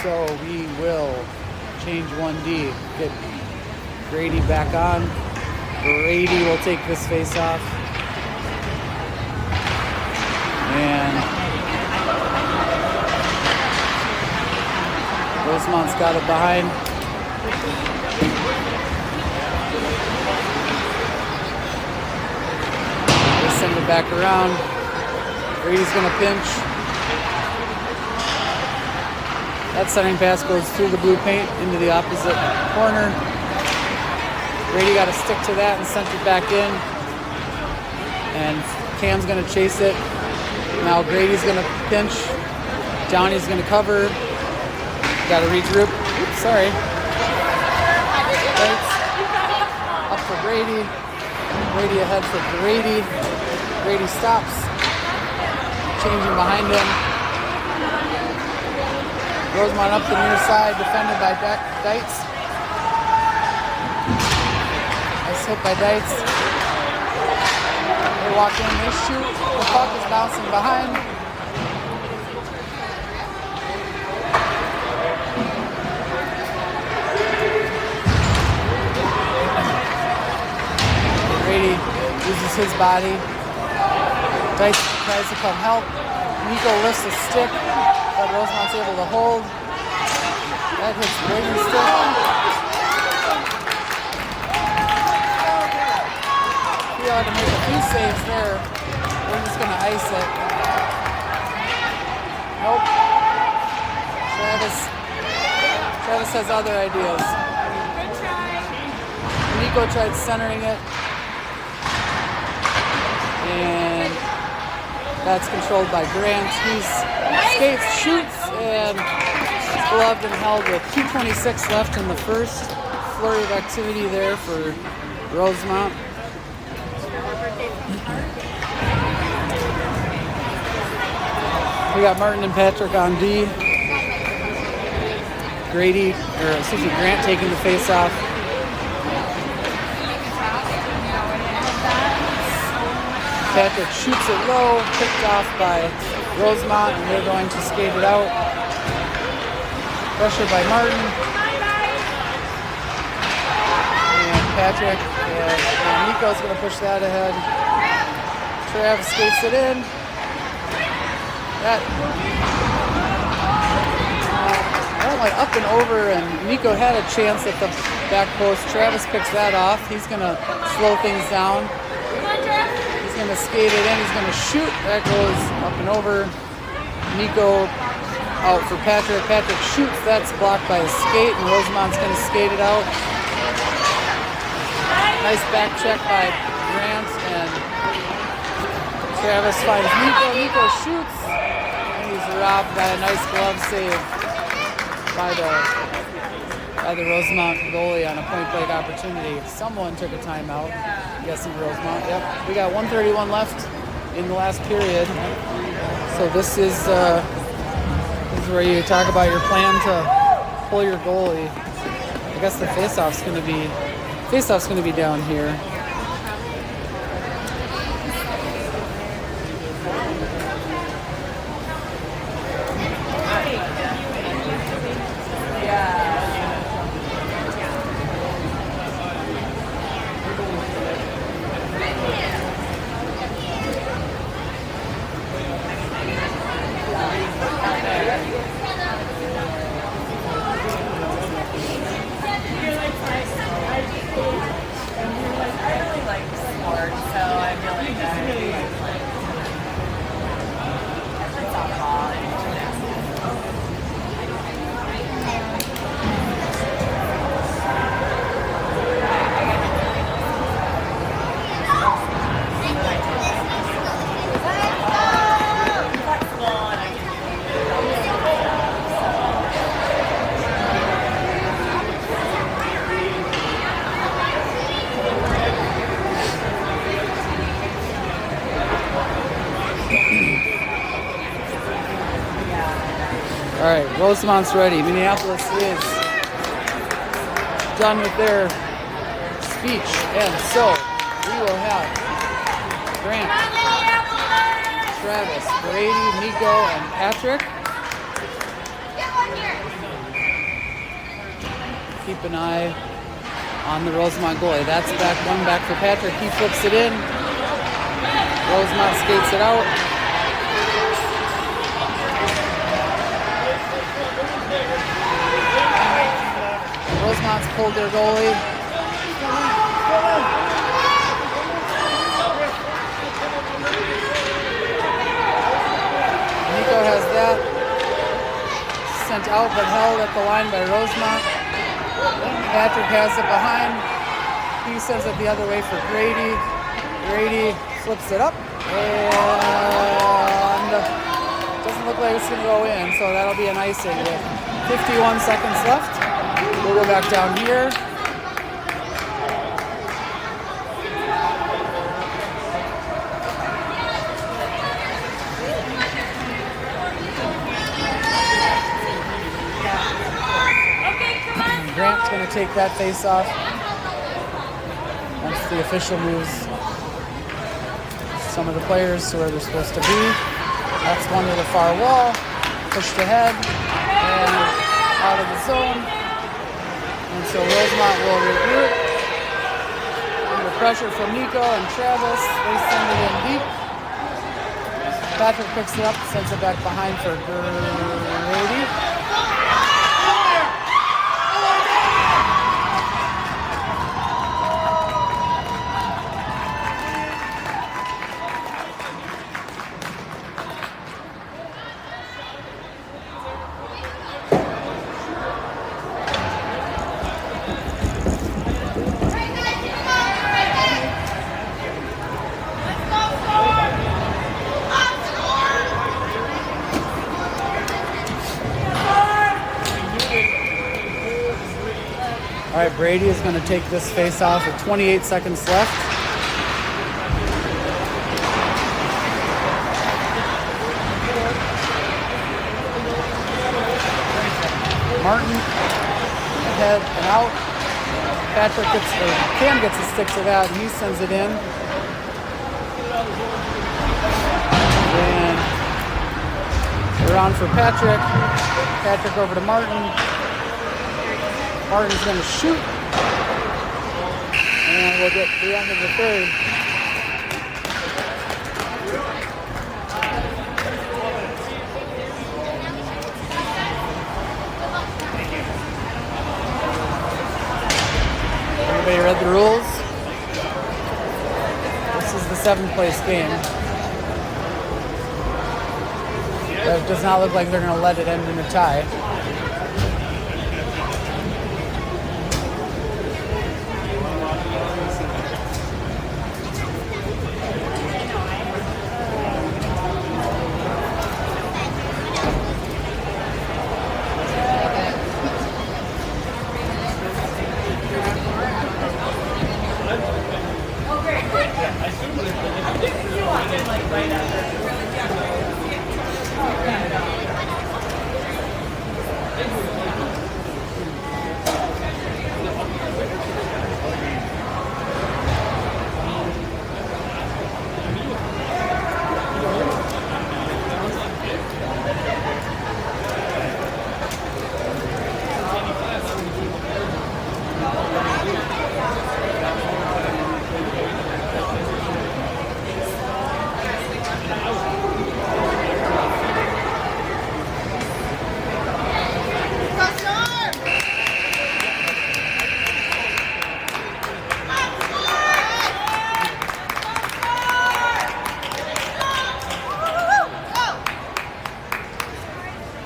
So we will change 1D. Get Grady back on. Grady will take this face off. And Rosemont's got it behind. They send it back around. Grady's going to pinch. That centering pass goes through the blue paint into the opposite corner. Grady got to stick to that and sent it back in. And Cam's going to chase it. Now Grady's going to pinch. Downey's going to cover. Got to regroup. Oops, sorry. Dites up for Grady. Grady ahead for Grady. Grady stops. Changing behind him. Rosemount up the near side, defended by Dites. Nice hit by Dites. They walk in, they shoot. The puck is bouncing behind. Grady uses his body. Dites tries to come help. Nico lifts a stick, but Rosemont's able to hold. That hits Grady's stick. He ought to make a few saves there. We're just going to ice it. Nope. Travis has other ideas. Good try. Nico tried centering it. And That's controlled by Grant. He skates, shoots, and is gloved and held with 2:26 left in the first. Flurry of activity there for Rosemount. We got Martin and Patrick on D. Grant taking the face off. Patrick shoots it low, picked off by Rosemount, and they're going to skate it out. Pressure by Martin. And Patrick and Nico's going to push that ahead. Trav skates it in. That went up and over, and Nico had a chance at the back post. Travis picks that off. He's going to slow things down. He's going to skate it in. He's going to shoot. That goes up and over. Nico out for Patrick. Patrick shoots. That's blocked by a skate, and Rosemount's going to skate it out. Nice back check by Grant, and Travis finds Nico. Nico shoots, and he's robbed by a nice glove save by the Rosemount goalie on a point-blank opportunity. Someone took a timeout. I'm guessing Rosemount. Yep. We got 1:31 left in the last period. So this is where you talk about your plan to pull your goalie. I guess the face-off's going to be down here. All right, Rosemount's ready. Minneapolis is done with their speech, and so we will have Grant, Travis, Brady, Nico, and Patrick. Keep an eye on the Rosemount goalie. That's one back for Patrick. He flips it in. Rosemount skates it out. Rosemont's pulled their goalie. Nico has that sent out but held at the line by Rosemount. Patrick has it behind. He sends it the other way for Grady. Grady flips it up and doesn't look like it's going to go in, so that'll be an icing with 51 seconds left. We'll go back down here. Grant's going to take that face off once the official moves some of the players to where they're supposed to be. That's one to the far wall, pushed ahead and out of the zone. And so Rosemount will regroup. Under pressure from Nico and Travis, they send it in deep. Patrick picks it up, sends it back behind for Grady. All right, Brady is going to take this face off with 28 seconds left. Martin ahead and out. Patrick Cam gets a stick to that, and he sends it in. And around for Patrick. Patrick over to Martin. Martin's going to shoot. And we'll get the end of the third. Everybody read the rules? This is the 7th place game. But it does not look like they're going to let it end in a tie.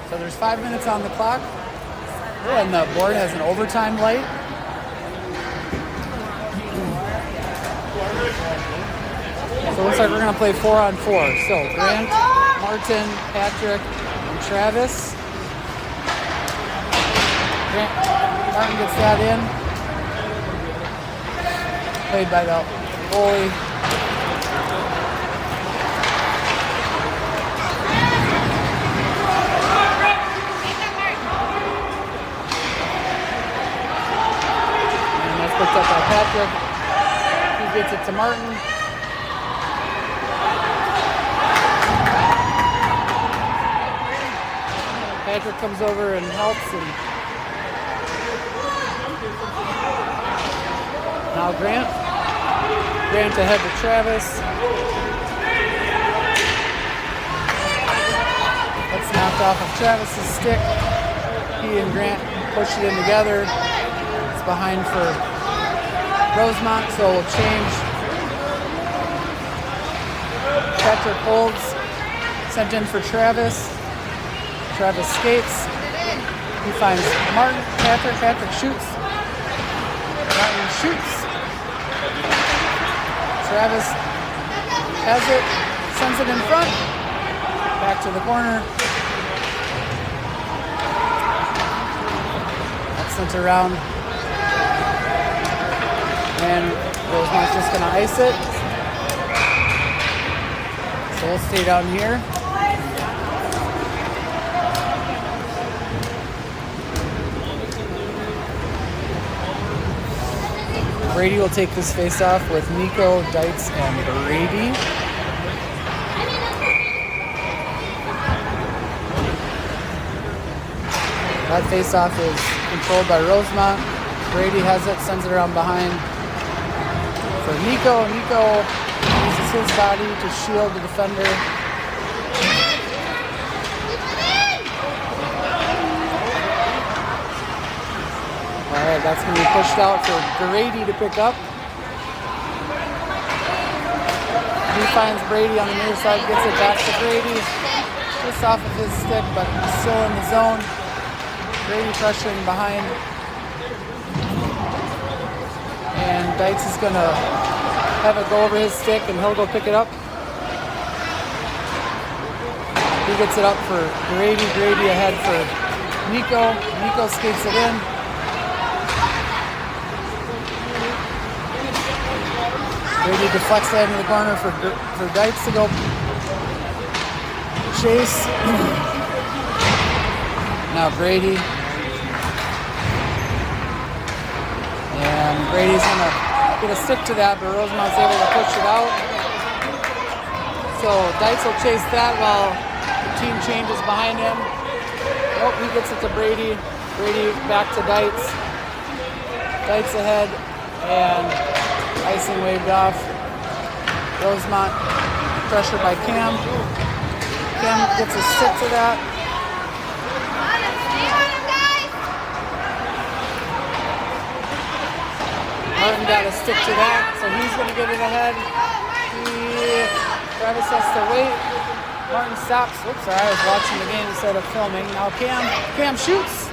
So there's 5 minutes on the clock. Oh, and the board has an overtime light. So it looks like we're going to play 4-on-4. So Grant, Martin, Patrick, and Travis. Martin gets that in. Played by the goalie. Picked up by Patrick. He gets it to Martin. Patrick comes over and helps. And now Grant. Grant ahead to Travis. That's knocked off of Travis's stick. He and Grant push it in together. It's behind for Rosemount, so we'll change. Patrick holds, sent in for Travis. Travis skates. He finds Martin. Patrick shoots. Martin shoots. Travis has it, sends it in front. Back to the corner. That's sent around. And Rosemount's just going to ice it. So we'll stay down here. Brady will take this face off with Nico, Dietz, and Brady. That face off is controlled by Rosemount. Brady has it, sends it around behind for Nico. Nico uses his body to shield the defender. Alright, that's going to be pushed out for Grady to pick up. He finds Brady on the near side, gets it back to Grady. Just off of his stick, but still in the zone. Grady pressuring behind. And Dietz is going to have it go over his stick, and he'll go pick it up. He gets it up for Grady. Grady ahead for Nico. Nico skates it in. Grady deflects that into the corner for Dites to go chase. Now Grady. And Grady's gonna get a stick to that, but Rosemount's able to push it out. So Dites will chase that while the team changes behind him. Oh, he gets it to Brady. Brady back to Dites. Dites ahead, and icing waved off. Rosemount pressured by Cam. Cam gets a stick to that. Martin got a stick to that, so he's going to get it ahead. Travis has to wait. Martin stops. Oops, sorry, I was watching the game instead of filming. Now Cam shoots,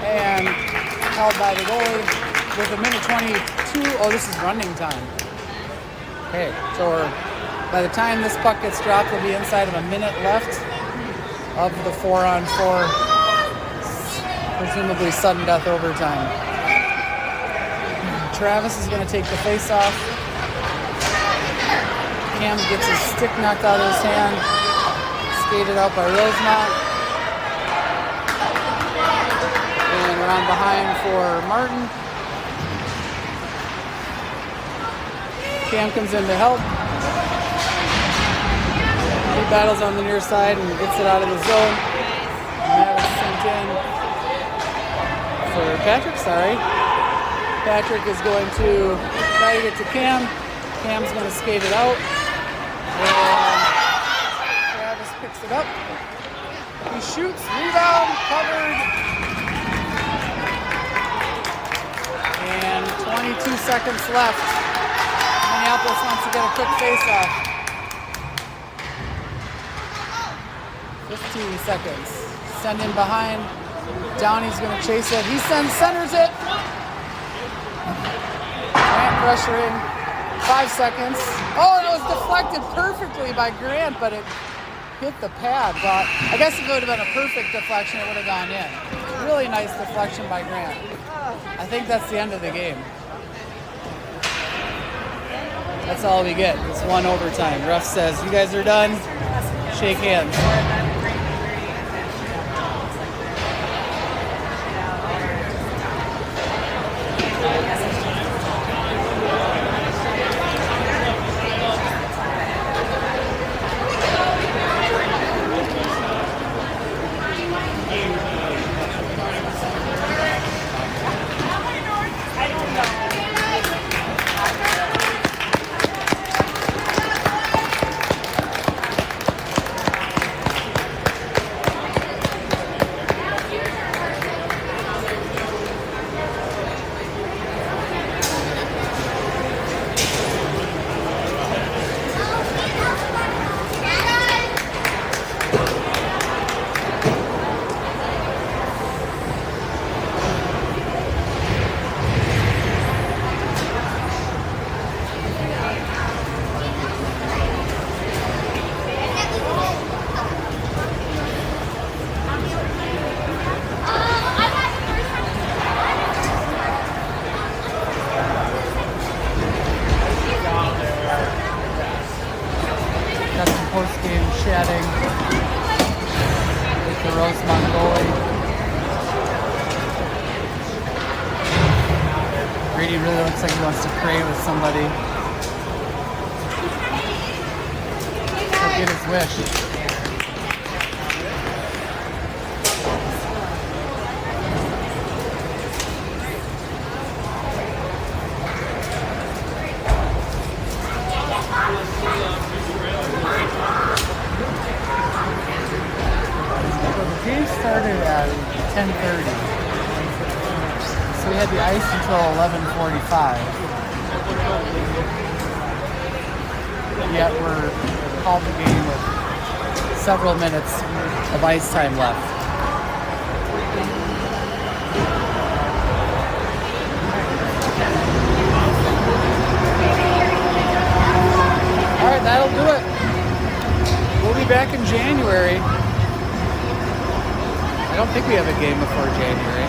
and held by the goalie with a minute 22. Oh, this is running time. Okay, so by the time this puck gets dropped, we'll be inside of a minute left of the 4-on-4, presumably sudden death overtime. Travis is going to take the face-off. Cam gets his stick knocked out of his hand. Skated out by Rosemount. And around behind for Martin. Cam comes in to help. He battles on the near side and gets it out of the zone. And that was sent in for Patrick, sorry. Patrick is going to try to get to Cam. Cam's going to skate it out. And Travis picks it up. He shoots, rebound, covered. And 22 seconds left. Minneapolis wants to get a quick face-off. 15 seconds. Send in behind. Downey's going to chase it. He centers it. Grant pressuring. 5 seconds. Oh, it was deflected perfectly by Grant, but it hit the pad. But I guess if it would have been a perfect deflection, it would have gone in. Really nice deflection by Grant. I think that's the end of the game. That's all we get. It's one overtime. Ref says, you guys are done. Shake hands. Post-game chatting with the Rosemount goalie. Brady really looks like he wants to pray with somebody. He'll get his wish. The game started at 10:30, so we had the ice until 11:45. Yet we're called the game with several minutes of ice time left. All right, that'll do it. We'll be back in January. I don't think we have a game before January.